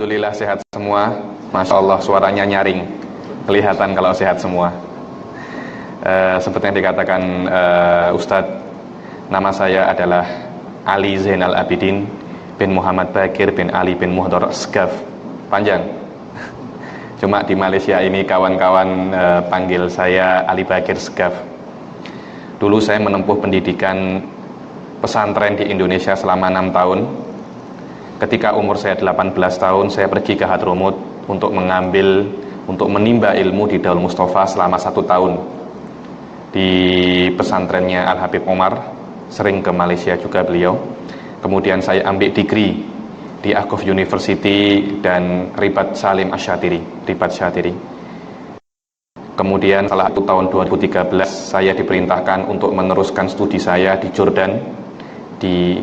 Alhamdulillah sehat semua. Masya Allah suaranya nyaring, kelihatan kalau sehat semua. Seperti yang dikatakan Ustadz, nama saya adalah Ali Zainal Abidin bin Muhammad Bakir bin Ali bin Muhdar Asgaf. Panjang. Cuma di Malaysia ini kawan-kawan panggil saya Ali Bakir Asgaf. Dulu saya menempuh pendidikan pesantren di Indonesia selama 6 tahun. Ketika umur saya 18 tahun, saya pergi ke Hadramut untuk menimba ilmu di Darul Mustafa selama 1 tahun di pesantrennya Al Habib Omar. Sering ke Malaysia juga beliau. Kemudian saya ambil degree di Aqaf University dan Ribat Salim Asyatiri, Ribat Syatiri. Kemudian setelah itu tahun 2013 saya diperintahkan untuk meneruskan studi saya di Jordan, di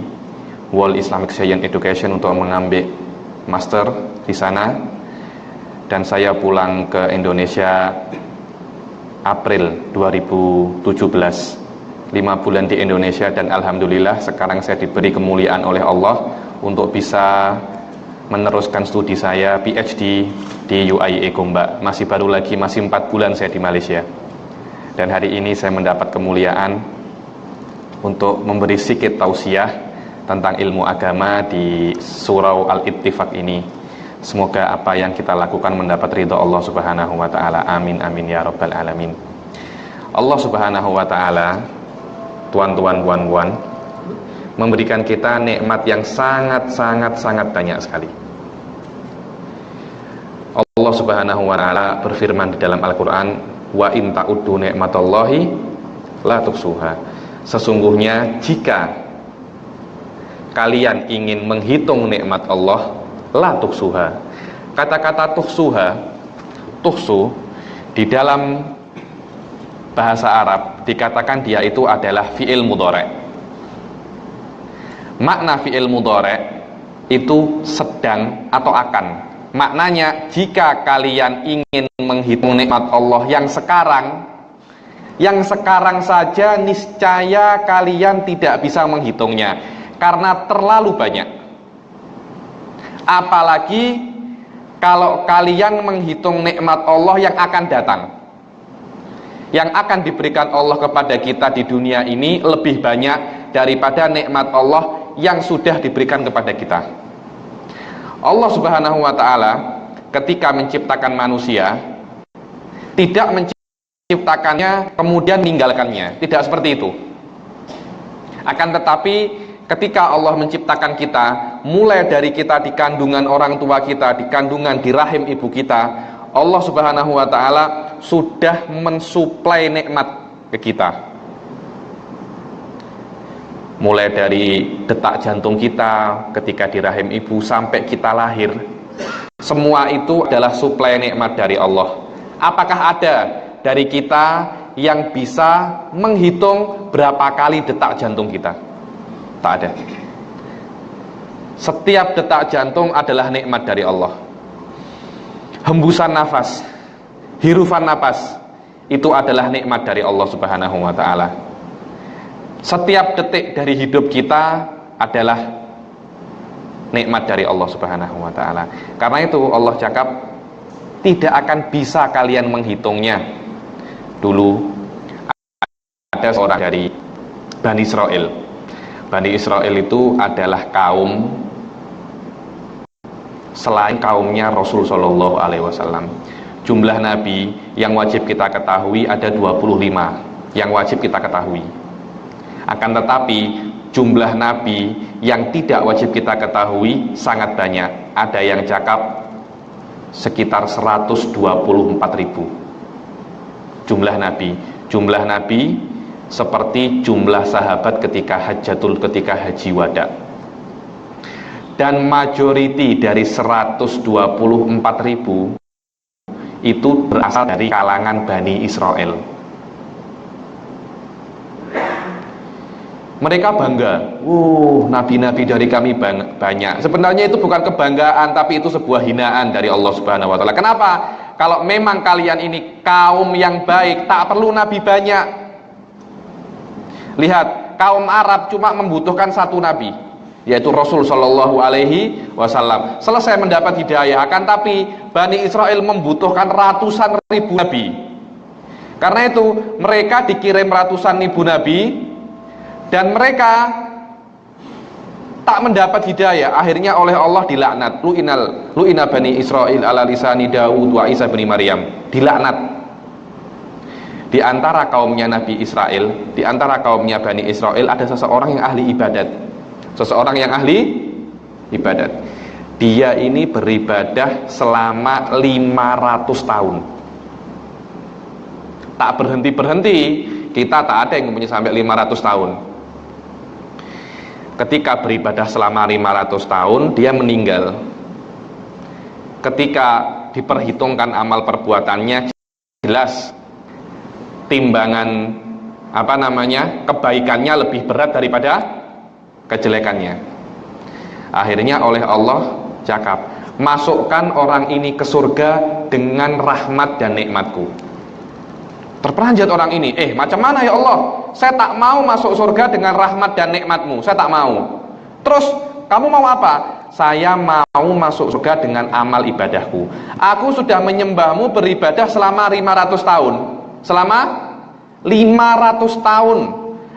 World Islamic Science Education, untuk mengambil master di sana. Dan saya pulang ke Indonesia April 2017, 5 bulan di Indonesia, dan alhamdulillah sekarang saya diberi kemuliaan oleh Allah untuk bisa meneruskan studi saya PhD di UIA Gombak. Masih baru lagi, masih 4 bulan saya di Malaysia. Dan hari ini saya mendapat kemuliaan untuk memberi sedikit tausiah tentang ilmu agama di surau Al-Ittifaq ini. Semoga apa yang kita lakukan mendapat ridha Allah Subhanahu wa taala. Amin amin ya rabbal alamin. Allah Subhanahu wa taala, tuan-tuan puan-puan, memberikan kita nikmat yang sangat banyak sekali. Allah Subhanahu wa taala berfirman di dalam Al-Qur'an, wa in ta'uddu ni'matallahi la tuhsuha. Sesungguhnya jika kalian ingin menghitung nikmat Allah, la tuhsuha. Kata-kata tuhsuha, tuhsu di dalam bahasa Arab dikatakan dia itu adalah fi'il mudhari'. Makna fi'il mudhari' itu sedang atau akan. Maknanya jika kalian ingin menghitung nikmat Allah yang sekarang saja, niscaya kalian tidak bisa menghitungnya karena terlalu banyak. Apalagi kalau kalian menghitung nikmat Allah yang akan datang, yang akan diberikan Allah kepada kita di dunia ini lebih banyak daripada nikmat Allah yang sudah diberikan kepada kita. Allah Subhanahu wa ta'ala ketika menciptakan manusia tidak menciptakannya kemudian meninggalkannya, tidak seperti itu. Akan tetapi ketika Allah menciptakan kita, mulai dari kita di kandungan orang tua kita, di kandungan di rahim ibu kita, Allah Subhanahu wa ta'ala sudah mensuplai nikmat ke kita. Mulai dari detak jantung kita ketika di rahim ibu sampai kita lahir, semua itu adalah suplai nikmat dari Allah. Apakah ada dari kita yang bisa menghitung berapa kali detak jantung kita? Tak ada. Setiap detak jantung adalah nikmat dari Allah. Hembusan nafas, hirufan nafas, itu adalah nikmat dari Allah Subhanahu wa ta'ala. Setiap detik dari hidup kita adalah nikmat dari Allah Subhanahu wa ta'ala. Karena itu Allah cakap, tidak akan bisa kalian menghitungnya. Dulu ada seorang dari Bani Israel. Bani Israel itu adalah kaum selain kaumnya Rasul Shallallahu Alaihi Wasallam. Jumlah nabi yang wajib kita ketahui ada 25 yang wajib kita ketahui. Akan tetapi jumlah nabi yang tidak wajib kita ketahui sangat banyak. Ada yang cakap sekitar 124.000 jumlah nabi. Jumlah nabi seperti jumlah sahabat ketika haji wada. Dan majority dari 124.000 itu berasal dari kalangan Bani Israel. Mereka bangga, nabi-nabi dari kami banyak. Sebenarnya itu bukan kebanggaan, tapi itu sebuah hinaan dari Allah Subhanahu wa ta'ala. Kenapa? Kalau memang kalian ini kaum yang baik, tak perlu nabi banyak. Lihat, kaum Arab cuma membutuhkan 1 nabi, yaitu Rasul Shallallahu Alaihi Wasallam. Selesai mendapat hidayah, akan tapi Bani Israel membutuhkan ratusan ribu nabi. Karena itu mereka dikirim ratusan ribu nabi dan mereka tak mendapat hidayah. Akhirnya oleh Allah dilaknat. Lu'ina Bani Israel ala lisani Daud wa Isa bin Maryam. Dilaknat. Di antara kaumnya Nabi Israel, di antara kaumnya Bani Israel ada seseorang yang ahli ibadat. Seseorang yang ahli ibadat. Dia ini beribadah selama 500 tahun. Tak berhenti-berhenti. Kita tak ada yang mempunyai sampai 500 tahun. Ketika beribadah selama 500 tahun, dia meninggal. Ketika diperhitungkan amal perbuatannya, jelas timbangan kebaikannya lebih berat daripada kejelekannya. Akhirnya oleh Allah cakap, masukkan orang ini ke surga dengan rahmat dan nikmatku. Terperanjat orang ini, macam mana ya Allah, saya tak mau masuk surga dengan rahmat dan nikmatmu, saya tak mau. Terus kamu mau apa? Saya mau masuk surga dengan amal ibadahku. Aku sudah menyembahmu beribadah selama 500 tahun. Selama 500 tahun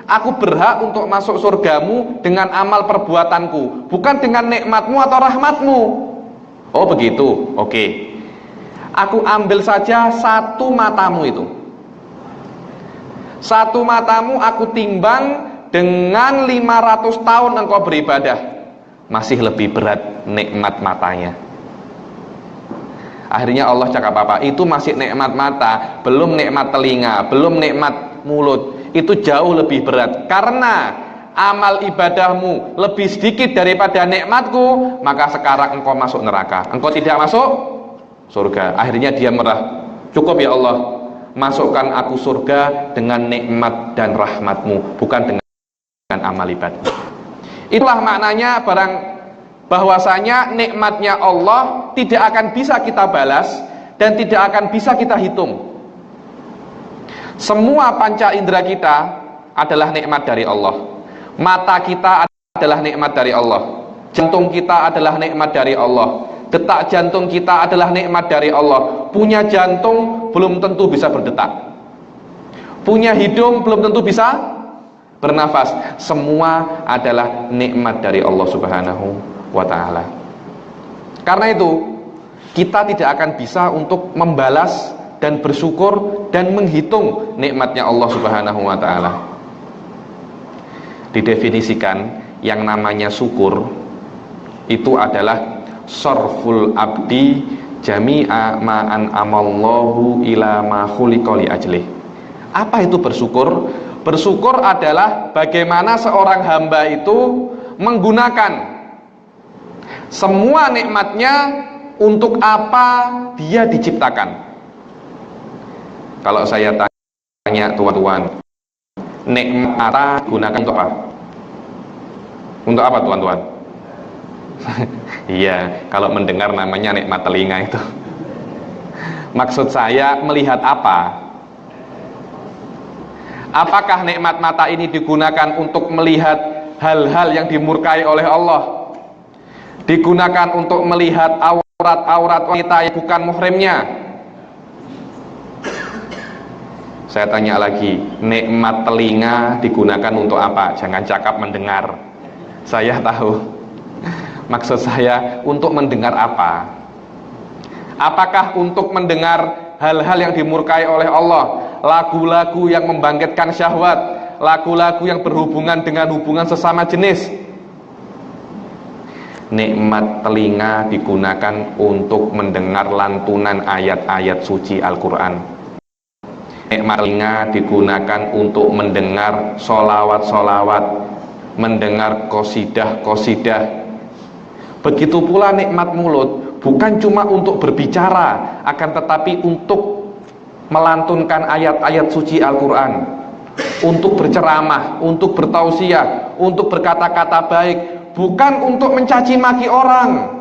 aku berhak untuk masuk surgamu dengan amal perbuatanku, bukan dengan nikmatmu atau rahmatmu. Oh begitu, oke. Aku ambil saja satu matamu itu. Satu matamu aku timbang dengan 500 tahun engkau beribadah. Masih lebih berat nikmat matanya. Akhirnya Allah cakap apa? Itu masih nikmat mata, belum nikmat telinga, belum nikmat mulut. Itu jauh lebih berat. Karena amal ibadahmu lebih sedikit daripada nikmatku, maka sekarang engkau masuk neraka. Engkau tidak masuk surga. Akhirnya dia merah. Cukup ya Allah, masukkan aku surga dengan nikmat dan rahmatmu, bukan dengan amal ibadah. Itulah maknanya bahwasanya nikmatnya Allah tidak akan bisa kita balas dan tidak akan bisa kita hitung. Semua panca indera kita adalah nikmat dari Allah. Mata kita adalah nikmat dari Allah. Jantung kita adalah nikmat dari Allah. Detak jantung kita adalah nikmat dari Allah. Punya jantung belum tentu bisa berdetak. Punya hidung belum tentu bisa bernafas. Semua adalah nikmat dari Allah Subhanahu wa ta'ala. Karena itu kita tidak akan bisa untuk membalas dan bersyukur dan menghitung nikmatnya Allah Subhanahu wa ta'ala. Didefinisikan yang namanya syukur itu adalah sarful abdi jami'a ma'an amallahu ila ma khuliqa li ajlih. Apa itu bersyukur? Bersyukur adalah bagaimana seorang hamba itu menggunakan semua nikmatnya untuk apa dia diciptakan. Kalau saya tanya tuan-tuan, nikmat mata gunakan untuk apa? Untuk apa tuan-tuan? Iya, kalau mendengar namanya nikmat telinga itu. Maksud saya melihat apa? Apakah nikmat mata ini digunakan untuk melihat hal-hal yang dimurkai oleh Allah? Digunakan untuk melihat aurat-aurat wanita yang bukan muhrimnya? Saya tanya lagi, nikmat telinga digunakan untuk apa? Jangan cakap mendengar. Saya tahu. Maksud saya untuk mendengar apa? Apakah untuk mendengar hal-hal yang dimurkai oleh Allah? Lagu-lagu yang membangkitkan syahwat, lagu-lagu yang berhubungan dengan hubungan sesama jenis. Nikmat telinga digunakan untuk mendengar lantunan ayat-ayat suci Al-Quran. Nikmat telinga digunakan untuk mendengar solawat-solawat, mendengar qasidah-qasidah. Begitu pula nikmat mulut, bukan cuma untuk berbicara, akan tetapi untuk melantunkan ayat-ayat suci Al-Quran, untuk berceramah, untuk bertausiah, untuk berkata-kata baik, bukan untuk mencaci maki orang.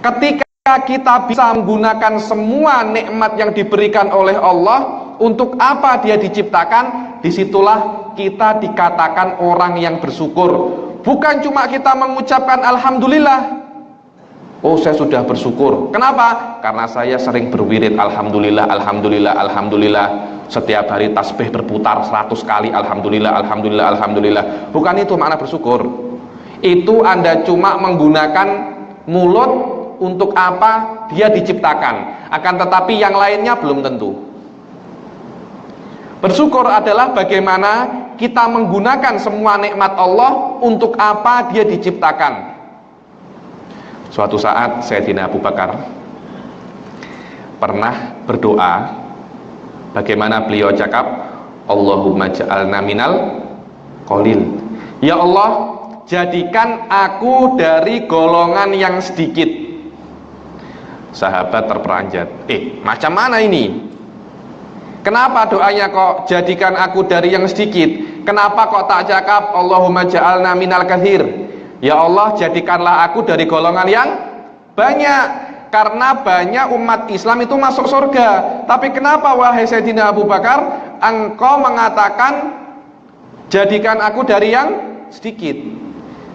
Ketika kita bisa menggunakan semua nikmat yang diberikan oleh Allah, untuk apa dia diciptakan, disitulah kita dikatakan orang yang bersyukur. Bukan cuma kita mengucapkan alhamdulillah. Oh, saya sudah bersyukur. Kenapa? Karena saya sering berwirid alhamdulillah, alhamdulillah, alhamdulillah. Setiap hari tasbih berputar 100 kali alhamdulillah, alhamdulillah, alhamdulillah. Bukan itu makna bersyukur. Itu Anda cuma menggunakan mulut untuk apa dia diciptakan. Akan tetapi yang lainnya belum tentu. Bersyukur adalah bagaimana kita menggunakan semua nikmat Allah untuk apa dia diciptakan. Suatu saat Sayyidina Abu Bakar pernah berdoa, bagaimana beliau cakap, Allahumma ja'alna minal qalil. Ya Allah, jadikan aku dari golongan yang sedikit. Sahabat terperanjat, macam mana ini? Kenapa doanya kok jadikan aku dari yang sedikit? Kenapa kok tak cakap Allahumma ja'alna minal katsir? Ya Allah, jadikanlah aku dari golongan yang banyak. Karena banyak umat Islam itu masuk surga. Tapi kenapa wahai Sayyidina Abu Bakar, engkau mengatakan jadikan aku dari yang sedikit?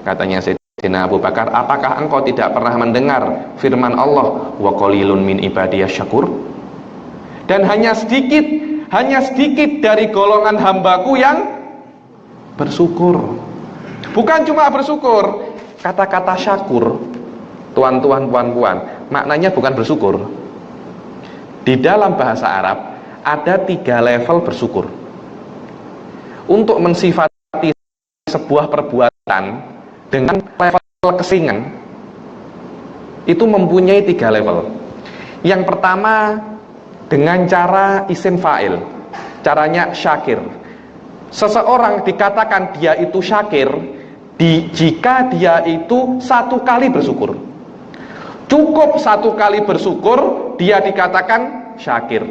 Katanya Sayyidina Abu Bakar, apakah engkau tidak pernah mendengar firman Allah, wa qalilun min ibadiyasy syakur? Dan hanya sedikit dari golongan hambaku yang bersyukur. Bukan cuma bersyukur. Kata-kata syakur, tuan-tuan, puan-puan, maknanya bukan bersyukur. Di dalam bahasa Arab ada 3 level bersyukur. Untuk mensifati sebuah perbuatan dengan level kesingan, itu mempunyai 3 level. Yang pertama dengan cara isim fa'il, caranya syakir. Seseorang dikatakan dia itu syakir jika dia itu 1 kali bersyukur. Cukup 1 kali bersyukur, dia dikatakan syakir.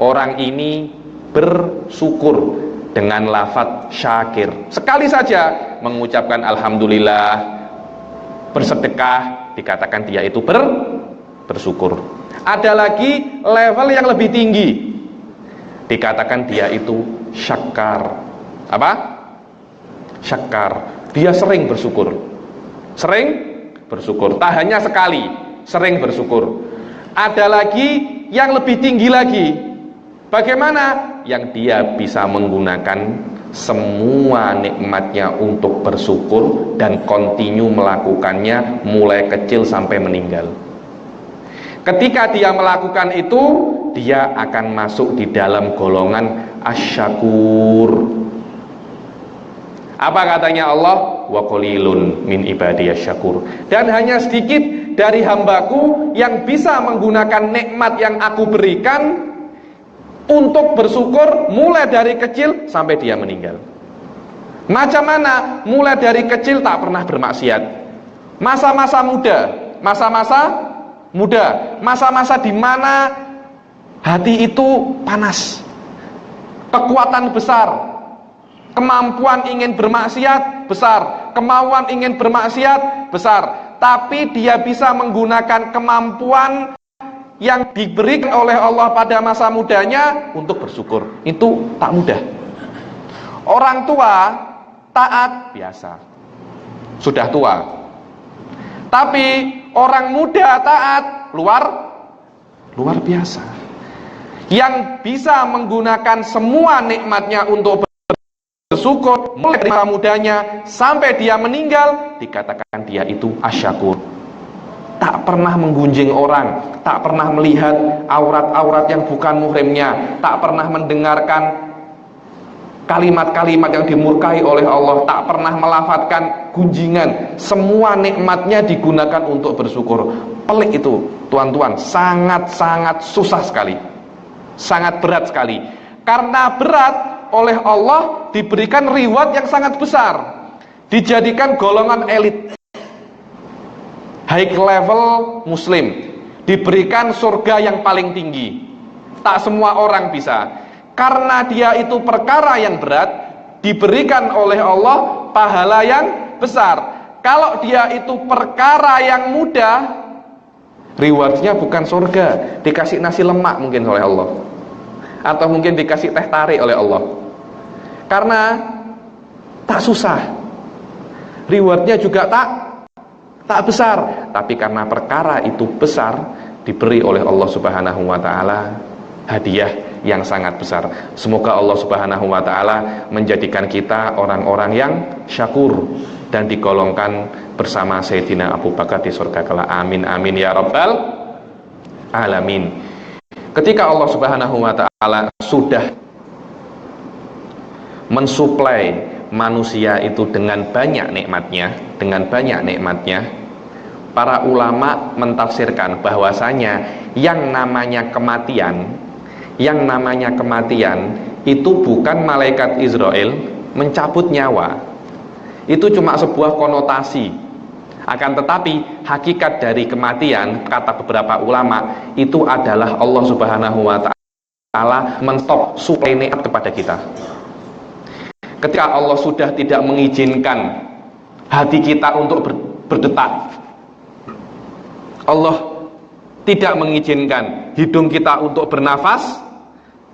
Orang ini bersyukur dengan lafaz syakir. Sekali saja mengucapkan alhamdulillah, bersedekah, dikatakan dia itu bersyukur. Ada lagi level yang lebih tinggi, dikatakan dia itu syakar. Apa? Syakar. Dia sering bersyukur. Sering bersyukur. Tak hanya sekali, sering bersyukur. Ada lagi yang lebih tinggi lagi. Bagaimana? Yang dia bisa menggunakan semua nikmatnya untuk bersyukur dan kontinu melakukannya mulai kecil sampai meninggal. Ketika dia melakukan itu, dia akan masuk di dalam golongan asyakur. Apa katanya Allah? Wa qalilun min ibadiyasy syakur. Dan hanya sedikit dari hambaku yang bisa menggunakan nikmat yang aku berikan untuk bersyukur mulai dari kecil sampai dia meninggal. Macam mana? Mulai dari kecil tak pernah bermaksiat. Masa-masa muda, masa-masa di mana hati itu panas, kekuatan besar, kemampuan ingin bermaksiat besar, kemauan ingin bermaksiat besar, tapi dia bisa menggunakan kemampuan yang diberikan oleh Allah pada masa mudanya untuk bersyukur. Itu tak mudah. Orang tua taat biasa, sudah tua. Tapi orang muda taat luar biasa. Yang bisa menggunakan semua nikmatnya untuk bersyukur mulai dari masa mudanya sampai dia meninggal, dikatakan dia itu asyakur. Tak pernah menggunjing orang, tak pernah melihat aurat-aurat yang bukan muhrimnya, tak pernah mendengarkan kalimat-kalimat yang dimurkai oleh Allah, tak pernah melafadzkan gunjingan. Semua nikmatnya digunakan untuk bersyukur. Pelik itu, tuan-tuan, sangat-sangat susah sekali, sangat berat sekali. Karena berat, oleh Allah diberikan reward yang sangat besar, dijadikan golongan elit, high level muslim, diberikan surga yang paling tinggi. Tak semua orang bisa. Karena dia itu perkara yang berat, diberikan oleh Allah pahala yang besar. Kalau dia itu perkara yang mudah, rewardnya bukan surga, dikasih nasi lemak mungkin oleh Allah, atau mungkin dikasih teh tarik oleh Allah. Karena tak susah. rewardnya juga tak besar, tapi karena perkara itu besar, diberi oleh Allah Subhanahu wa taala hadiah yang sangat besar. Semoga Allah Subhanahu wa taala menjadikan kita orang-orang yang syakur dan digolongkan bersama Sayyidina Abu Bakar di surga kelak. Amin amin ya rabbal alamin. Ketika Allah Subhanahu wa taala sudah mensuplai manusia itu dengan banyak nikmatnya, para ulama mentafsirkan bahwasanya yang namanya kematian itu bukan malaikat Israel mencabut nyawa. Itu cuma sebuah konotasi. Akan tetapi hakikat dari kematian, kata beberapa ulama, itu adalah Allah Subhanahu wa taala menstop suplai nikmat kepada kita. Ketika Allah sudah tidak mengizinkan hati kita untuk berdetak, Allah tidak mengizinkan hidung kita untuk bernafas,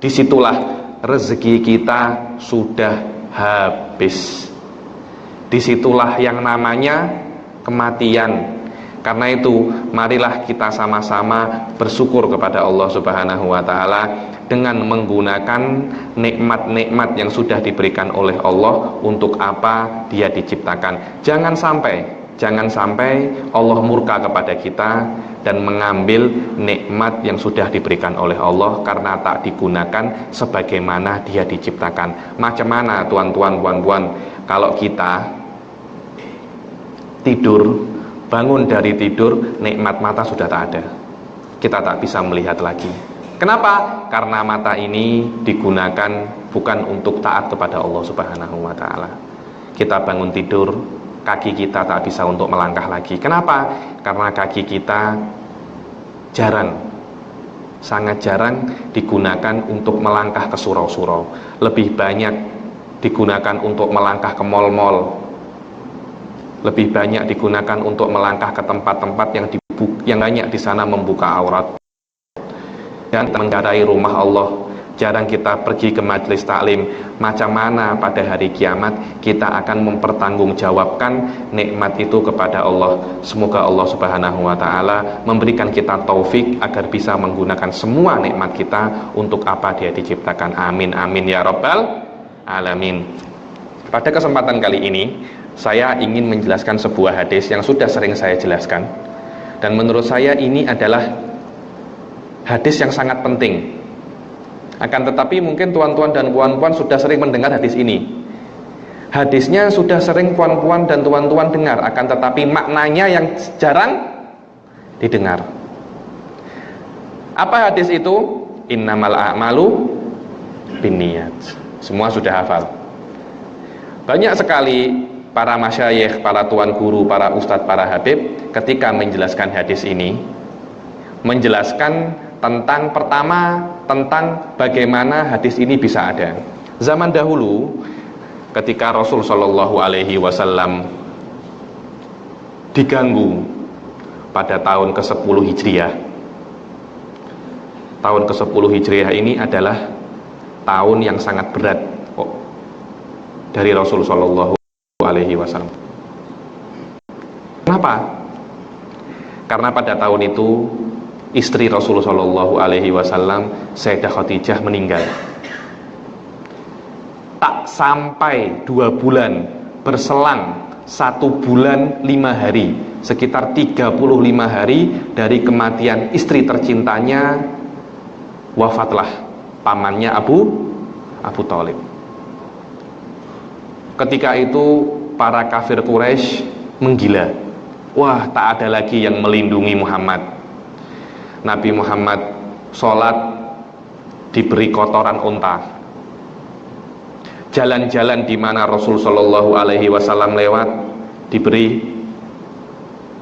disitulah rezeki kita sudah habis. Disitulah yang namanya kematian. Karena itu marilah kita sama-sama bersyukur kepada Allah Subhanahu wa taala dengan menggunakan nikmat-nikmat yang sudah diberikan oleh Allah untuk apa dia diciptakan. Jangan sampai Allah murka kepada kita dan mengambil nikmat yang sudah diberikan oleh Allah karena tak digunakan sebagaimana dia diciptakan. Macam mana tuan-tuan, puan-puan, kalau kita tidur, bangun dari tidur, nikmat mata sudah tak ada, kita tak bisa melihat lagi. Kenapa? Karena mata ini digunakan bukan untuk taat kepada Allah Subhanahu wa taala. Kita bangun tidur, kaki kita tak bisa untuk melangkah lagi. Kenapa? Karena kaki kita sangat jarang digunakan untuk melangkah ke surau-surau. Lebih banyak digunakan untuk melangkah ke mal-mal. Lebih banyak digunakan untuk melangkah ke tempat-tempat yang banyak di sana membuka aurat. Dan menggarai rumah Allah. Jarang kita pergi ke majelis taklim. Macam mana pada hari kiamat kita akan mempertanggungjawabkan nikmat itu kepada Allah. Semoga Allah Subhanahu wa taala memberikan kita taufik agar bisa menggunakan semua nikmat kita untuk apa dia diciptakan. Amin amin ya rabbal alamin. Pada kesempatan kali ini saya ingin menjelaskan sebuah hadis yang sudah sering saya jelaskan, dan menurut saya ini adalah hadis yang sangat penting. Akan tetapi mungkin tuan-tuan dan puan-puan sudah sering mendengar hadis ini. Hadisnya sudah sering puan-puan dan tuan-tuan dengar, akan tetapi maknanya yang jarang didengar. Apa hadis itu? Innamal a'malu binniyat. Semua sudah hafal. Banyak sekali para masyayikh, para tuan guru, para ustadz, para habib ketika menjelaskan hadis ini, menjelaskan tentang bagaimana hadis ini bisa ada. Zaman dahulu ketika Rasul Shallallahu Alaihi Wasallam diganggu pada tahun ke-10 Hijriah. Tahun ke-10 Hijriah ini adalah tahun yang sangat berat dari Rasul Shallallahu Alaihi Wasallam. Kenapa? Karena pada tahun itu istri Rasul Shallallahu Alaihi Wasallam, Sayyidah Khadijah, meninggal. Tak sampai 2 bulan, berselang 1 bulan 5 hari, sekitar 35 hari dari kematian istri tercintanya, wafatlah pamannya Abu Thalib. Ketika itu para kafir Quraisy menggila. Wah, tak ada lagi yang melindungi Muhammad. Nabi Muhammad sholat diberi kotoran unta. Jalan-jalan di mana Rasul Shallallahu Alaihi Wasallam lewat diberi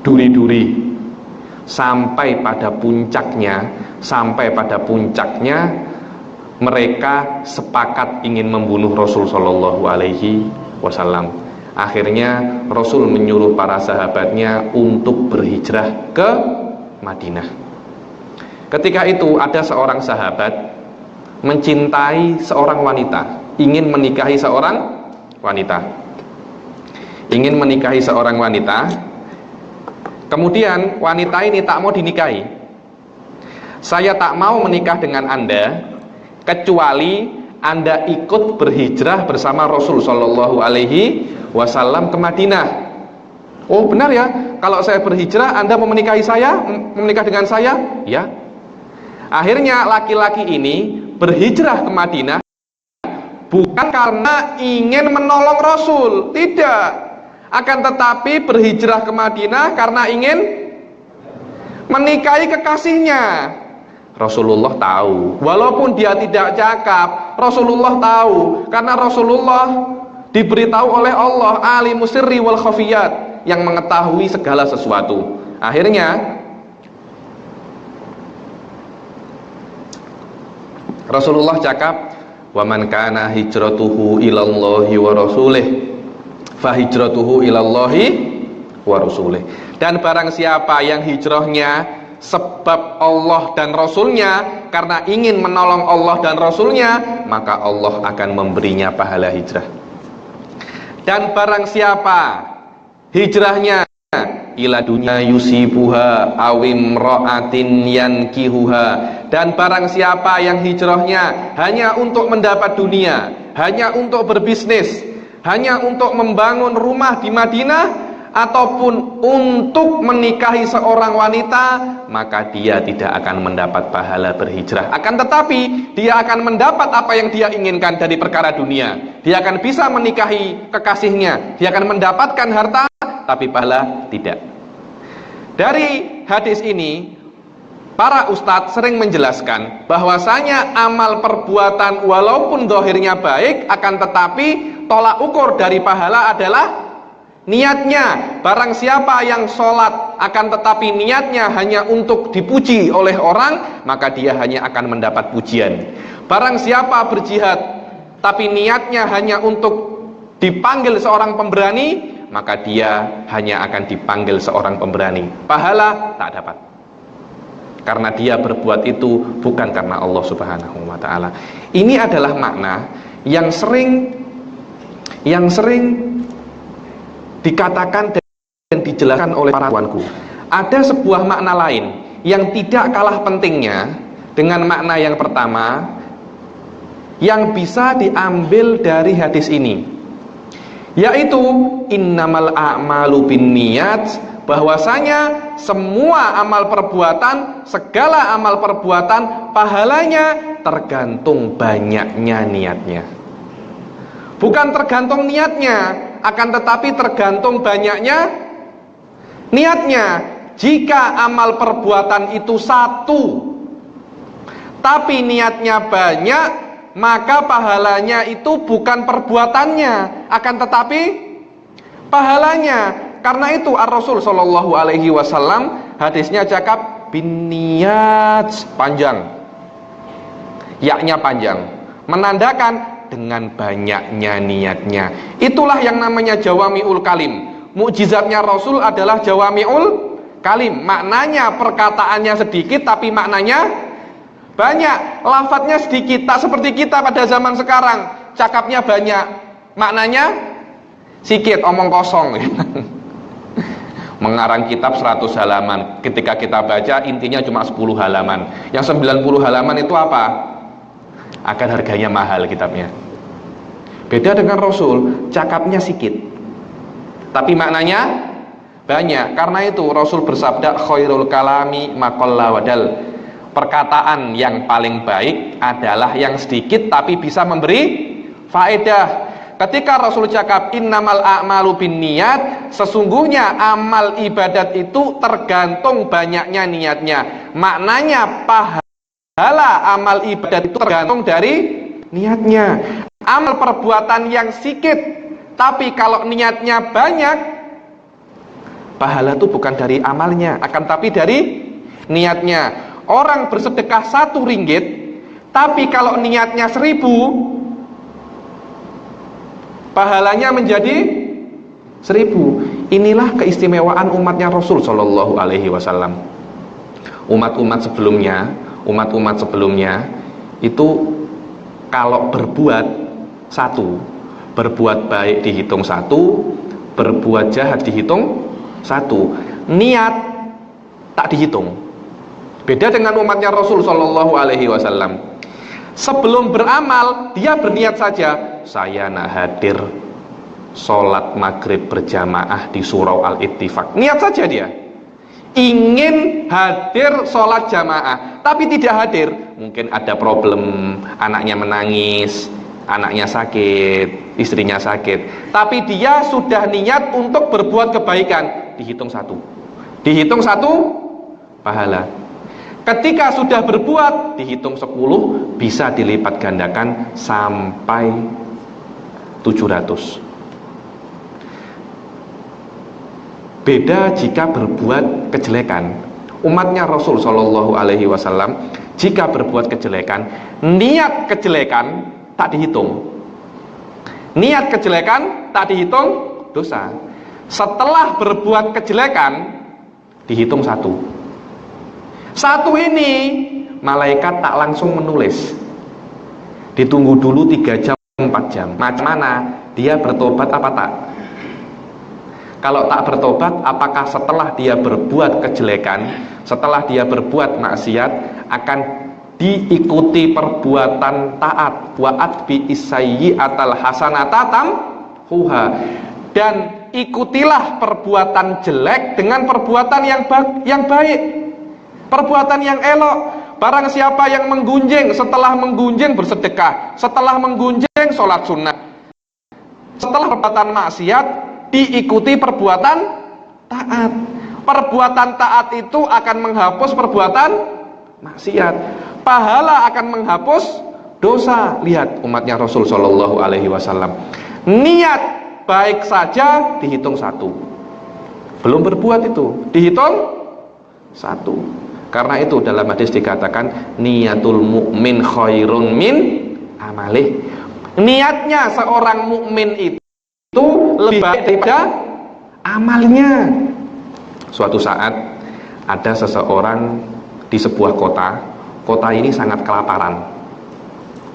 duri-duri. Sampai pada puncaknya mereka sepakat ingin membunuh Rasul Shallallahu Alaihi Wasallam. Akhirnya Rasul menyuruh para sahabatnya untuk berhijrah ke Madinah. Ketika itu ada seorang sahabat mencintai seorang wanita, ingin menikahi seorang wanita. ingin menikahi seorang wanita, kemudian wanita ini tak mau dinikahi. Saya tak mau menikah dengan Anda kecuali Anda ikut berhijrah bersama Rasul Shallallahu Alaihi Wasallam ke Madinah. Oh benar ya, kalau saya berhijrah Anda mau menikahi saya, menikah dengan saya? Ya. Akhirnya laki-laki ini berhijrah ke Madinah bukan karena ingin menolong Rasul, tidak, akan tetapi berhijrah ke Madinah karena ingin menikahi kekasihnya. Rasulullah tahu, walaupun dia tidak cakap, Rasulullah tahu, karena Rasulullah diberitahu oleh Allah, alimus sirri wal khafiyat, yang mengetahui segala sesuatu. Akhirnya Rasulullah cakap, wa man kana hijratuhu ilallahi wa rasulih fa hijratuhu ilallahi wa rasulih. Dan barang siapa yang hijrahnya sebab Allah dan Rasulnya, karena ingin menolong Allah dan Rasulnya, maka Allah akan memberinya pahala hijrah. Dan barang siapa hijrahnya ila dunya yusibuha awim ra'atin yankihuha, dan barang siapa yang hijrahnya hanya untuk mendapat dunia, hanya untuk berbisnis, hanya untuk membangun rumah di Madinah, ataupun untuk menikahi seorang wanita, maka dia tidak akan mendapat pahala berhijrah. Akan tetapi dia akan mendapat apa yang dia inginkan dari perkara dunia. Dia akan bisa menikahi kekasihnya, dia akan mendapatkan harta, tapi pahala tidak. Dari hadis ini, para ustadz sering menjelaskan bahwasanya amal perbuatan walaupun zahirnya baik, akan tetapi tolak ukur dari pahala adalah niatnya. Barang siapa yang sholat akan tetapi niatnya hanya untuk dipuji oleh orang, maka dia hanya akan mendapat pujian. Barang siapa berjihad tapi niatnya hanya untuk dipanggil seorang pemberani, maka dia hanya akan dipanggil seorang pemberani. Pahala tak dapat, karena dia berbuat itu bukan karena Allah Subhanahu wa ta'ala. Ini adalah makna yang sering dikatakan dan dijelaskan oleh para kawanku. Ada sebuah makna lain yang tidak kalah pentingnya dengan makna yang pertama, yang bisa diambil dari hadis ini, yaitu innamal a'malu binniyat, bahwasanya semua amal perbuatan, segala amal perbuatan, pahalanya tergantung banyaknya niatnya. Bukan tergantung niatnya, akan tetapi tergantung banyaknya niatnya. Jika amal perbuatan itu satu tapi niatnya banyak, maka pahalanya itu bukan perbuatannya, akan tetapi pahalanya. Karena itu Ar-Rasul Shallallahu Alaihi Wasallam hadisnya cakap binniyat, panjang, yaknya panjang, menandakan dengan banyaknya niatnya. Itulah yang namanya jawami'ul kalim. Mukjizatnya Rasul adalah jawami'ul kalim. Maknanya perkataannya sedikit tapi maknanya banyak. Lafadznya sedikit, tak seperti kita pada zaman sekarang, cakapnya banyak, maknanya sedikit, omong kosong. Mengarang kitab 100 halaman, ketika kita baca intinya cuma 10 halaman. Yang 90 halaman itu apa? Akan harganya mahal kitabnya. Beda dengan Rasul, cakapnya sedikit tapi maknanya banyak. Karena itu Rasul bersabda, khairul kalami maqalla wadal, perkataan yang paling baik adalah yang sedikit tapi bisa memberi faedah. Ketika Rasul cakap innamal a'malu binniyat, sesungguhnya amal ibadat itu tergantung banyaknya niatnya. Maknanya pahala amal ibadat itu tergantung dari niatnya. Amal perbuatan yang sedikit tapi kalau niatnya banyak, pahala itu bukan dari amalnya, akan tapi dari niatnya. Orang bersedekah 1 ringgit tapi kalau niatnya 1000, pahalanya menjadi 1000. Inilah keistimewaan umatnya Rasul Shallallahu Alaihi Wasallam. Umat-umat sebelumnya itu kalau berbuat 1, berbuat baik dihitung 1, berbuat jahat dihitung 1, niat tak dihitung. Beda dengan umatnya Rasul Shallallahu Alaihi Wasallam. Sebelum beramal dia berniat saja, saya nak hadir sholat maghrib berjamaah di surau Al-Ittifaq. Niat saja dia ingin hadir sholat jamaah, tapi tidak hadir. Mungkin ada problem, anaknya menangis, anaknya sakit, istrinya sakit, tapi dia sudah niat untuk berbuat kebaikan, dihitung 1 pahala. Ketika sudah berbuat dihitung 10, bisa dilipat gandakan sampai 700. Beda jika berbuat kejelekan. Umatnya Rasul Shallallahu Alaihi Wasallam jika berbuat kejelekan, niat kejelekan tak dihitung. Niat kejelekan tak dihitung dosa. Setelah berbuat kejelekan dihitung 1 ini malaikat tak langsung menulis, ditunggu dulu 3 jam 4 jam. Macam mana dia bertobat apa tak? Kalau tak bertobat, apakah setelah dia berbuat kejelekan, setelah dia berbuat maksiat, akan diikuti perbuatan taat? Wa'at bi isayyi'atal hasanatatam huha. Dan ikutilah perbuatan jelek dengan perbuatan yang baik, perbuatan yang elok. Barang siapa yang menggunjing, setelah menggunjing bersedekah, setelah menggunjing sholat sunnah, setelah perbuatan maksiat diikuti perbuatan taat. Perbuatan taat itu akan menghapus perbuatan maksiat. Pahala akan menghapus dosa. Lihat umatnya Rasul Shallallahu Alaihi Wasallam, niat baik saja dihitung 1, belum berbuat itu dihitung 1. Karena itu dalam hadis dikatakan niatul mukmin khairun min amalih. Niatnya seorang mukmin itu lebih baik daripada amalnya. Suatu saat ada seseorang di sebuah kota. Kota ini sangat kelaparan.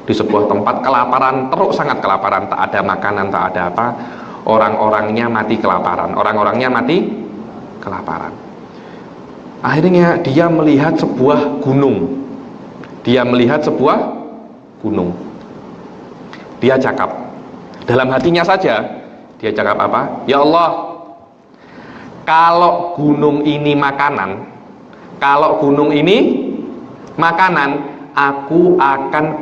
Di sebuah tempat kelaparan, teruk sangat kelaparan, tak ada makanan, tak ada apa. Orang-orangnya mati kelaparan. Orang-orangnya mati kelaparan. Akhirnya dia melihat sebuah gunung. Dia melihat sebuah gunung. Dia cakap dalam hatinya saja, dia cakap apa? Ya Allah, kalau gunung ini makanan, kalau gunung ini makanan, aku akan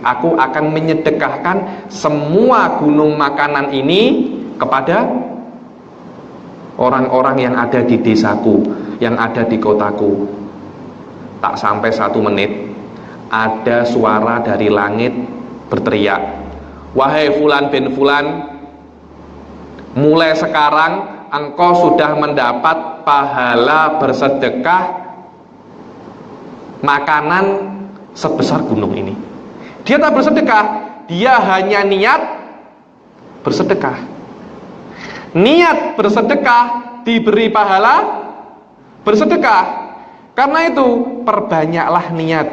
aku akan menyedekahkan semua gunung makanan ini kepada orang-orang yang ada di desaku, yang ada di kotaku. Tak sampai 1 menit, ada suara dari langit berteriak, wahai fulan bin fulan, mulai sekarang engkau sudah mendapat pahala bersedekah makanan sebesar gunung ini. Dia tak bersedekah, dia hanya niat bersedekah. Niat bersedekah diberi pahala bersedekah. Karena itu perbanyaklah niat.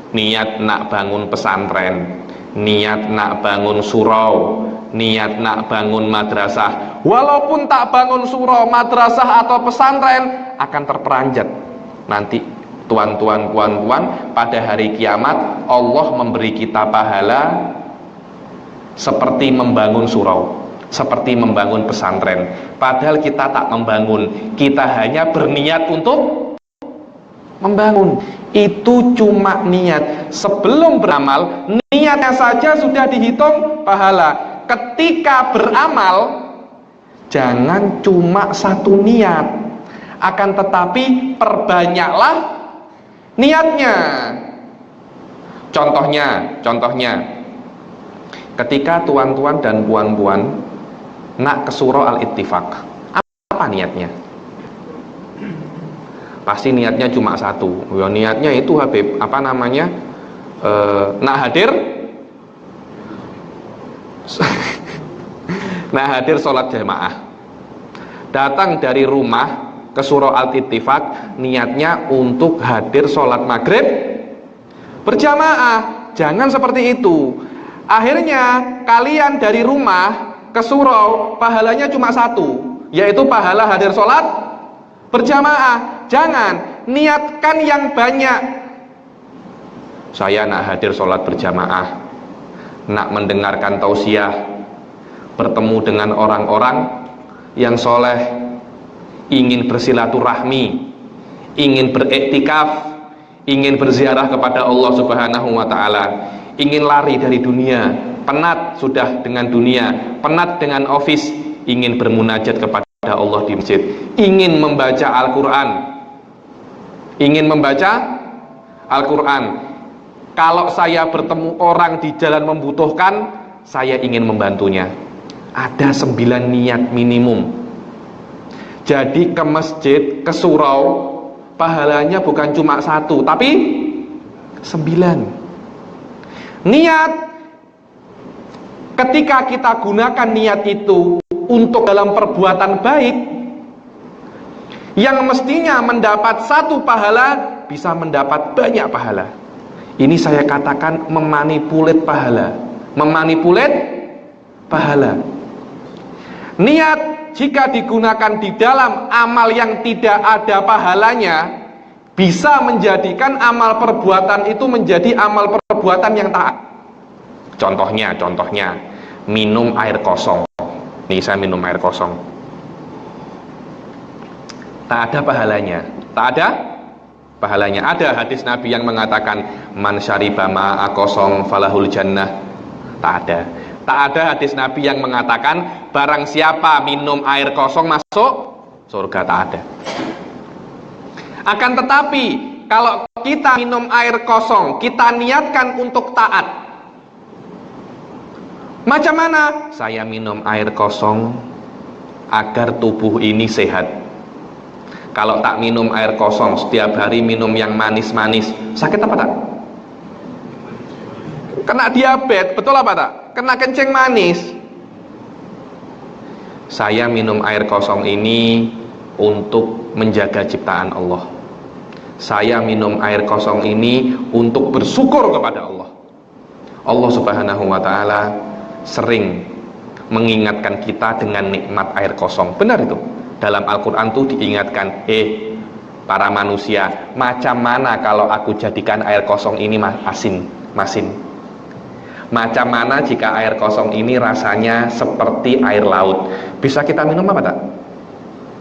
Niat nak bangun pesantren, niat nak bangun surau, niat nak bangun madrasah. Walaupun tak bangun surau, madrasah atau pesantren, akan terperanjat nanti. Tuan-tuan, puan-puan, pada hari kiamat Allah memberi kita pahala seperti membangun surau, seperti membangun pesantren. Padahal kita tak membangun, kita hanya berniat untuk membangun. Itu cuma niat. Sebelum beramal, niatnya saja sudah dihitung pahala. Ketika beramal, jangan cuma 1 niat, akan tetapi perbanyaklah niatnya. Contohnya ketika tuan-tuan dan puan-puan nak ke surau Al-Ittifaq, apa niatnya? Pasti niatnya cuma 1. Ya, niatnya itu Habib, apa namanya, nak hadir nah hadir sholat jamaah. Datang dari rumah ke surau Al-Ittifaq, niatnya untuk hadir sholat maghrib berjamaah. Jangan seperti itu. Akhirnya kalian dari rumah ke ke surau, pahalanya cuma satu, yaitu pahala hadir sholat berjamaah. Jangan niatkan yang banyak. Saya nak hadir sholat berjamaah, nak mendengarkan tausiah, bertemu dengan orang-orang yang soleh, ingin bersilaturahmi, ingin beriktikaf, ingin berziarah kepada Allah Subhanahu wa ta'ala, ingin lari dari dunia, penat sudah dengan dunia, penat dengan office, ingin bermunajat kepada Allah di masjid, ingin membaca Al-Quran, ingin membaca Al-Quran. Kalau saya bertemu orang di jalan membutuhkan, saya ingin membantunya. Ada 9 niat minimum. Jadi ke masjid, ke surau, pahalanya bukan cuma 1, tapi 9. Niat, ketika kita gunakan niat itu untuk dalam perbuatan baik, yang mestinya mendapat 1 pahala, bisa mendapat banyak pahala. Ini saya katakan memanipulat pahala. Memanipulat pahala. Niat jika digunakan di dalam amal yang tidak ada pahalanya, bisa menjadikan amal perbuatan itu menjadi amal perbuatan yang taat. Contohnya minum air kosong. Nih, saya minum air kosong, tak ada pahalanya. Tak ada pahalanya. Ada hadis Nabi yang mengatakan man syariba ma'a kosong falahul jannah. Tak ada. Tak ada hadis Nabi yang mengatakan barang siapa minum air kosong masuk surga. Tak ada. Akan tetapi kalau kita minum air kosong, kita niatkan untuk taat. Macam mana? Saya minum air kosong agar tubuh ini sehat. Kalau tak minum air kosong, setiap hari minum yang manis-manis, sakit apa tak? Kena diabetes, betul apa tak? Kena kencing manis. Saya minum air kosong ini untuk menjaga ciptaan Allah. Saya minum air kosong ini untuk bersyukur kepada Allah. Allah Subhanahu wa ta'ala sering mengingatkan kita dengan nikmat air kosong. Benar itu. Dalam Al-Quran itu diingatkan, para manusia, macam mana kalau aku jadikan air kosong ini masin? Macam mana jika air kosong ini rasanya seperti air laut? Bisa kita minum apa tak?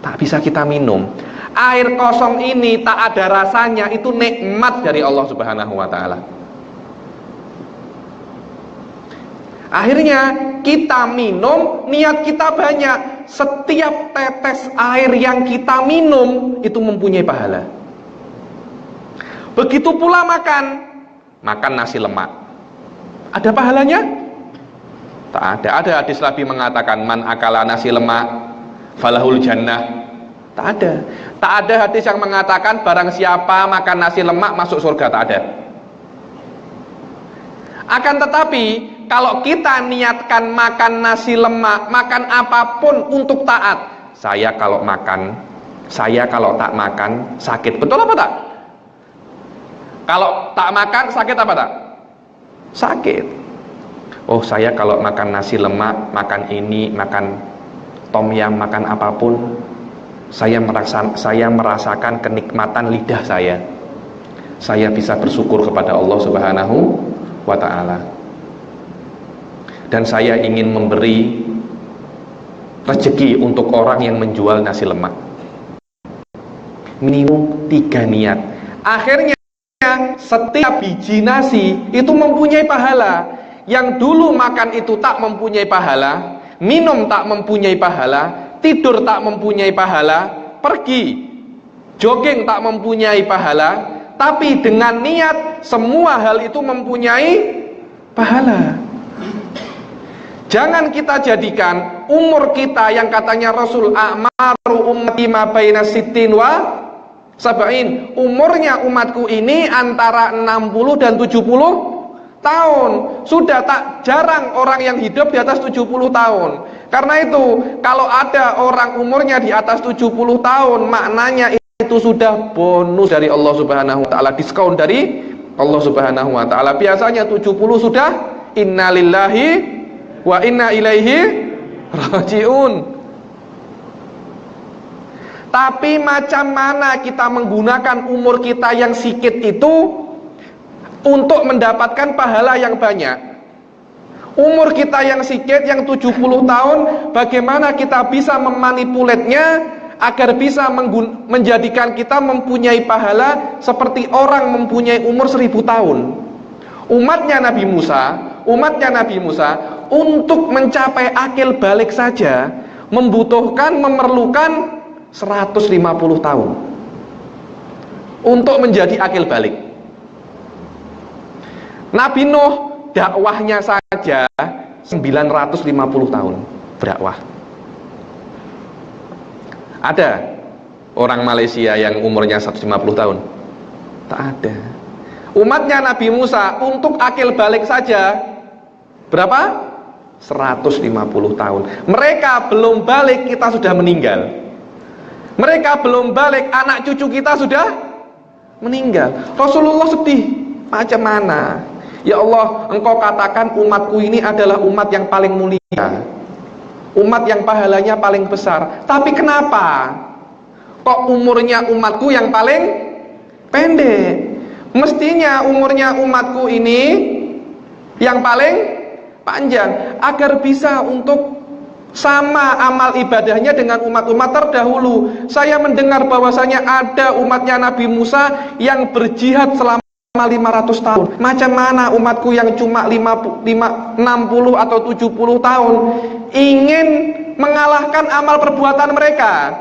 Tak bisa kita minum. Air kosong ini tak ada rasanya, itu nikmat dari Allah Subhanahu wa ta'ala. Akhirnya kita minum, niat kita banyak. Setiap tetes air yang kita minum itu mempunyai pahala. Begitu pula makan nasi lemak. Ada pahalanya? Tak ada. Ada hadis Nabi mengatakan man akala nasi lemak falahul jannah. Tak ada. Tak ada hadis yang mengatakan barang siapa makan nasi lemak masuk surga. Tak ada. Akan tetapi kalau kita niatkan makan nasi lemak, makan apapun untuk taat. Saya kalau tak makan sakit. Betul apa tak? Kalau tak makan sakit apa tak? Sakit. Oh, saya kalau makan nasi lemak, makan ini, makan tom yam, makan apapun, saya merasakan kenikmatan lidah saya. Saya bisa bersyukur kepada Allah Subhanahu wa ta'ala. Dan saya ingin memberi rezeki untuk orang yang menjual nasi lemak. Minimum 3 niat. Akhirnya setiap biji nasi itu mempunyai pahala. Yang dulu makan itu tak mempunyai pahala, minum tak mempunyai pahala, tidur tak mempunyai pahala, pergi jogging tak mempunyai pahala, tapi dengan niat semua hal itu mempunyai pahala. Jangan kita jadikan umur kita yang katanya Rasul a'maru ummati ma baina sittin wa sab'in. Umurnya umatku ini antara 60 dan 70 tahun. Sudah tak jarang orang yang hidup di atas 70 tahun. Karena itu, kalau ada orang umurnya di atas 70 tahun, maknanya itu sudah bonus dari Allah Subhanahu wa ta'ala, diskon dari Allah Subhanahu wa ta'ala. Biasanya 70 sudah innalillahi wa inna ilaihi rajiun. Tapi macam mana kita menggunakan umur kita yang sikit itu untuk mendapatkan pahala yang banyak? Umur kita yang sikit, yang 70 tahun, bagaimana kita bisa memanipulasinya agar bisa menjadikan kita mempunyai pahala seperti orang mempunyai umur 1000 tahun. Umatnya Nabi Musa untuk mencapai akil balik saja memerlukan 150 tahun untuk menjadi akil balik. Nabi Nuh dakwahnya saja 950 tahun berdakwah. Ada orang Malaysia yang umurnya 150 tahun? Tak ada. Umatnya Nabi Musa untuk akil balik saja berapa? 150 tahun. Mereka belum balik, kita sudah meninggal. Mereka belum balik, anak cucu kita sudah meninggal. Rasulullah sedih. Macam mana? Ya Allah, engkau katakan umatku ini adalah umat yang paling mulia, umat yang pahalanya paling besar. Tapi kenapa kok umurnya umatku yang paling pendek? Mestinya umurnya umatku ini yang paling panjang, agar bisa untuk sama amal ibadahnya dengan umat-umat terdahulu. Saya mendengar bahwasanya ada umatnya Nabi Musa yang berjihad selama 500 tahun. Macam mana umatku yang cuma 60 atau 70 tahun ingin mengalahkan amal perbuatan mereka?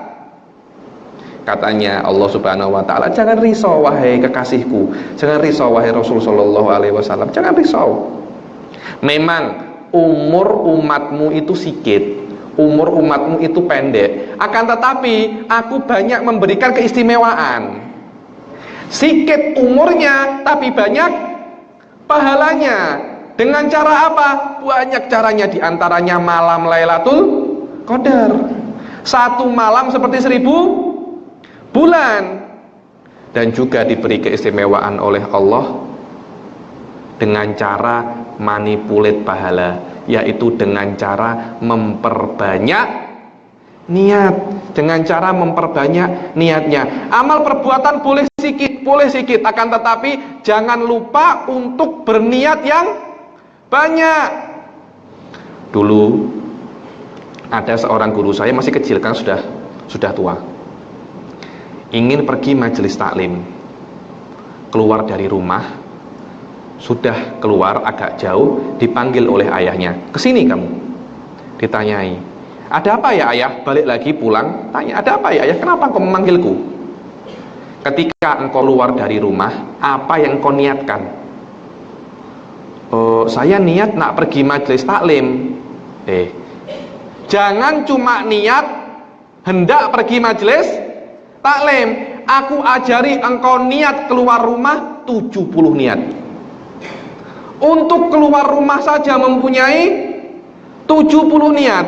Katanya Allah Subhanahu wa taala, jangan risau wahai kekasihku, jangan risau wahai Rasul sallallahu alaihi wasallam, jangan risau. Memang umur umatmu itu sedikit, umur umatmu itu pendek, akan tetapi aku banyak memberikan keistimewaan. Sedikit umurnya tapi banyak pahalanya. Dengan cara apa? Banyak caranya, diantaranya malam Lailatul Qadar. Satu malam seperti 1000 bulan. Dan juga diberi keistimewaan oleh Allah dengan cara manipulate pahala, yaitu dengan cara memperbanyak niat, dengan cara memperbanyak niatnya. Amal perbuatan boleh sedikit, akan tetapi jangan lupa untuk berniat yang banyak. Dulu ada seorang guru saya, masih kecil kan, sudah tua, ingin pergi majelis taklim, keluar dari rumah, sudah keluar agak jauh, dipanggil oleh ayahnya, kesini kamu. Ditanyai, ada apa ya ayah? Balik lagi pulang, tanya, ada apa ya ayah? Kenapa engkau memanggilku? Ketika engkau keluar dari rumah, apa yang engkau niatkan? Oh, saya niat nak pergi majelis taklim. Jangan cuma niat hendak pergi majelis taklim. Aku ajari engkau niat keluar rumah 70 niat. Untuk keluar rumah saja mempunyai 70 niat.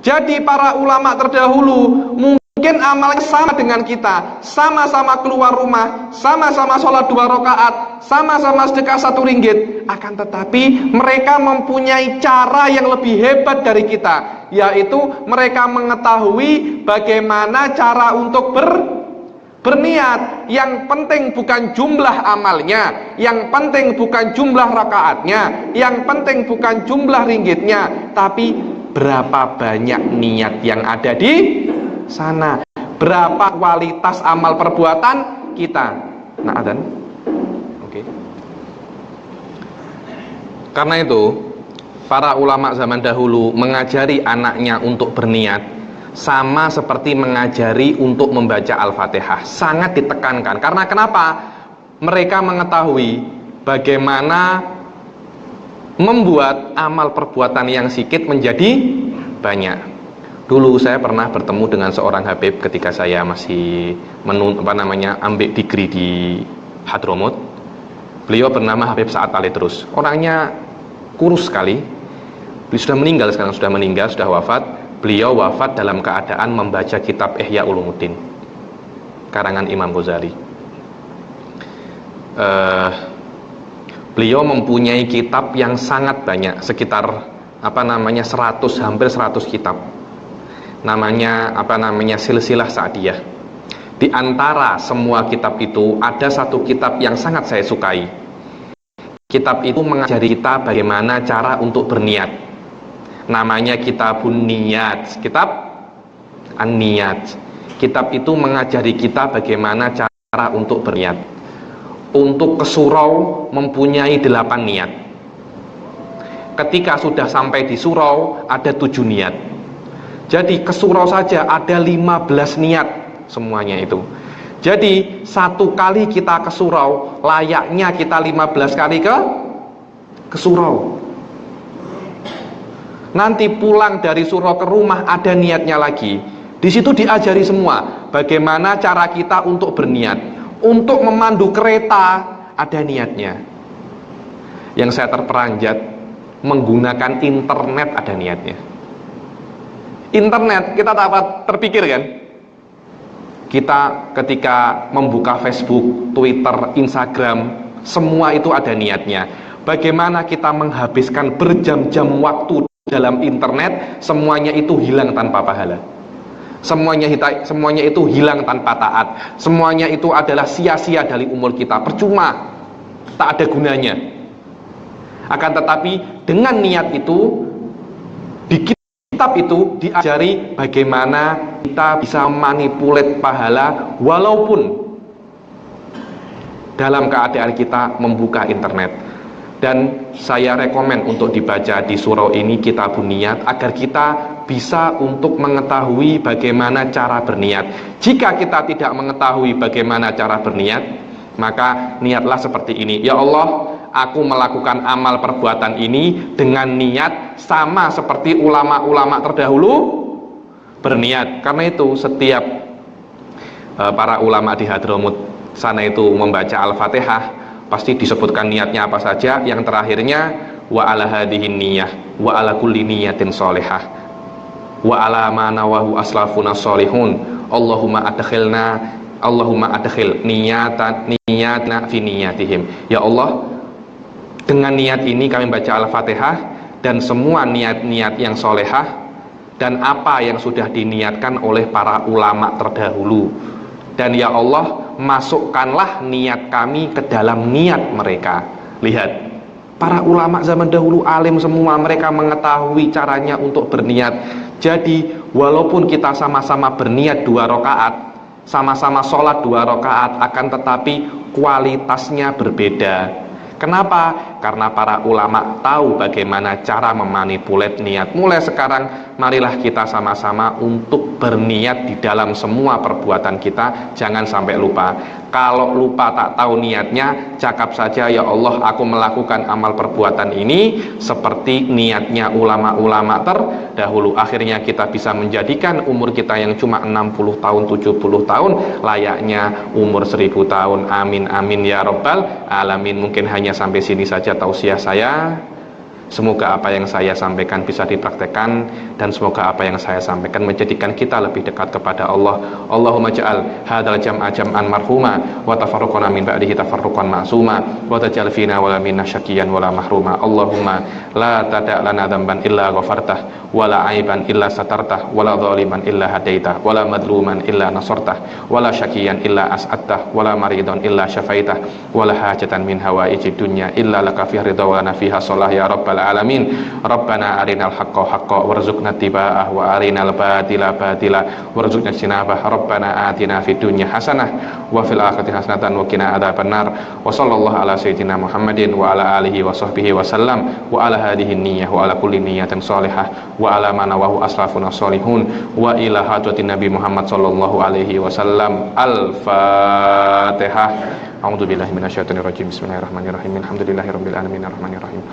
Jadi para ulama terdahulu mungkin amalnya sama dengan kita, sama-sama keluar rumah, sama-sama sholat 2 rakaat, sama-sama sedekah 1 ringgit. Akan tetapi mereka mempunyai cara yang lebih hebat dari kita, yaitu mereka mengetahui bagaimana cara untuk berniat. Yang penting bukan jumlah amalnya, yang penting bukan jumlah rakaatnya, yang penting bukan jumlah ringgitnya, tapi berapa banyak niat yang ada di sana, berapa kualitas amal perbuatan kita. Nah, adzan. Oke. Karena itu para ulama zaman dahulu mengajari anaknya untuk berniat sama seperti mengajari untuk membaca Al-Fatihah, sangat ditekankan. Karena kenapa? Mereka mengetahui bagaimana membuat amal perbuatan yang sedikit menjadi banyak. Dulu saya pernah bertemu dengan seorang Habib ketika saya masih ambil degree di Hadramut. Beliau bernama Habib Sa'ad Ali Terus. Orangnya kurus sekali. Beliau sudah meninggal sekarang, sudah wafat. Beliau wafat dalam keadaan membaca kitab Ihya Ulumuddin karangan Imam Ghazali. Beliau mempunyai kitab yang sangat banyak, sekitar hampir 100 kitab. Namanya Silsilah Sa'diyah. Di antara semua kitab itu ada satu kitab yang sangat saya sukai. Kitab itu mengajari kita bagaimana cara untuk berniat. Namanya Kitabun Niyat, kitab An-Niyat. Kitab itu mengajari kita bagaimana cara untuk berniat. Untuk ke surau mempunyai 8 niat. Ketika sudah sampai di surau ada 7 niat. Jadi ke surau saja ada 15 niat semuanya itu. Jadi satu kali kita ke surau, layaknya kita 15 kali ke surau. Nanti pulang dari surau ke rumah ada niatnya lagi. Di situ diajari semua bagaimana cara kita untuk berniat. Untuk memandu kereta ada niatnya. Yang saya terperanjat, menggunakan internet ada niatnya. Internet kita dapat terpikir kan? Kita ketika membuka Facebook, Twitter, Instagram, semua itu ada niatnya. Bagaimana kita menghabiskan berjam-jam waktu dalam internet, semuanya itu hilang tanpa pahala. Semuanya itu hilang tanpa taat. Semuanya itu adalah sia-sia dari umur kita, percuma, tak ada gunanya. Akan tetapi dengan niat itu, di kitab itu diajari bagaimana kita bisa manipulat pahala walaupun dalam keadaan kita membuka internet. Dan saya rekomen untuk dibaca di surau ini Kitabun Niyat agar kita bisa untuk mengetahui bagaimana cara berniat. Jika kita tidak mengetahui bagaimana cara berniat, maka niatlah seperti ini. Ya Allah, aku melakukan amal perbuatan ini dengan niat sama seperti ulama-ulama terdahulu berniat. Karena itu setiap para ulama di Hadramut sana itu membaca Al-Fatihah, pasti disebutkan niatnya apa saja. Yang terakhirnya wa ala hadhihin niyah wa ala kulli niyatin sholihah wa ala ma nawahu aslafuna sholihun Allahumma adkhil niyatna fi niyatihim. Ya Allah, dengan niat ini kami baca Al-Fatihah dan semua niat-niat yang solehah dan apa yang sudah diniatkan oleh para ulama terdahulu. Dan ya Allah, masukkanlah niat kami ke dalam niat mereka. Lihat, para ulama zaman dahulu alim semua, mereka mengetahui caranya untuk berniat. Jadi walaupun kita sama-sama berniat 2 rakaat, sama-sama sholat 2 rakaat, akan tetapi kualitasnya berbeda. Kenapa? Karena para ulama tahu bagaimana cara memanipulat niat. Mulai sekarang, marilah kita sama-sama untuk berniat di dalam semua perbuatan kita. Jangan sampai lupa. Kalau lupa tak tahu niatnya, cakap saja, ya Allah, aku melakukan amal perbuatan ini seperti niatnya ulama-ulama terdahulu. Akhirnya kita bisa menjadikan umur kita yang cuma 60 tahun, 70 tahun, layaknya umur 1000 tahun. Amin, amin, ya Rabbal Alamin. Mungkin hanya sampai sini saja tausiah saya. Semoga apa yang saya sampaikan bisa dipraktekkan, dan semoga apa yang saya sampaikan menjadikan kita lebih dekat kepada Allah. Allahumma ja'al hadzal jam'a jam'an marhuma wa tafarruqana min ba'dihi tafarruqan ma'suma wa taj'al fina wa la minna syaqiyyan wa la mahruma. Allahumma la tada' lana dhanban illa ghafartah wa la 'aiban illa satartah wa la dhaliman illa hadaitah wa la madluman illa nasartah wa la syaqiyyan illa as'attah wa la maridan illa syafaitah wa la hajatan min hawaijid dunya illa laka fiha ridha wa lana fiha shalah ya rabbal alamin. Rabbana arinal haqqa haqqa warzuqna tiba'ah wa arinal batila batila warzuqna jinabah. Rabbana atina fid dunya hasanah wa fil akhirati hasanatan wa qina adzabannar. Wa sallallahu ala sayyidina Muhammadin wa ala alihi wa sahbihi wa sallam wa ala hadhihi niyyah wa ala kulli niyyatin shalihah wa ala ma nawahu aslafuna shalihun wa ila hadratin Nabi Muhammad sallallahu alaihi wasallam. Al-Fatihah. A'udzubillahi minasyaitonir rajim. Bismillahirrahmanirrahim. Alhamdulillahirabbil alamin arrahmanir rahim.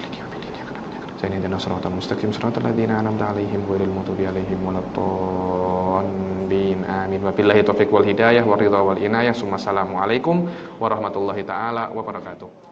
Sayyidina shiratal mustaqim shiratal ladzina an'amta 'alaihim ghairil maghdubi 'alaihim waladdallin. Amin. Wabillahi taufiq wal hidayah wa ridha wal inayah. Assalamualaikum warahmatullahi taala wabarakatuh.